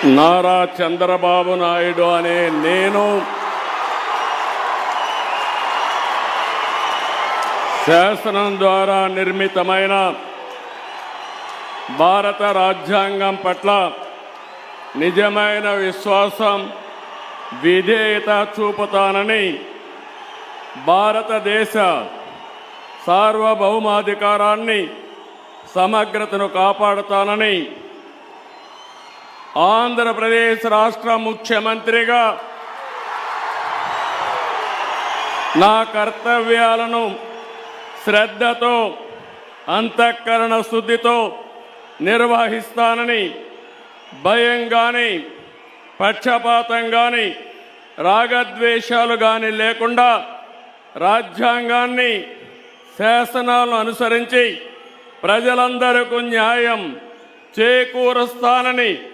నారా చంద్రబాబు నాయుడు అనే నేను శాసనం ద్వారా నిర్మితమైన భారత రాజ్యాంగం పట్ల నిజమైన విశ్వాసం, విధేయత చూపుతానని, భారతదేశ సార్వభౌమాధికారాన్ని, సమగ్రతను కాపాడుతానని ఆంధ్రప్రదేశ్ రాష్ట్ర ముఖ్యమంత్రిగా నా కర్తవ్యాలను శ్రద్ధతో, అంతఃకరణ శుద్ధితో నిర్వహిస్తానని, భయం కానీ, పక్షపాతం కానీ, రాగద్వేషాలు కానీ లేకుండా రాజ్యాంగాన్ని, శాసనాలను అనుసరించి ప్రజలందరికీ న్యాయం చేకూరుస్తానని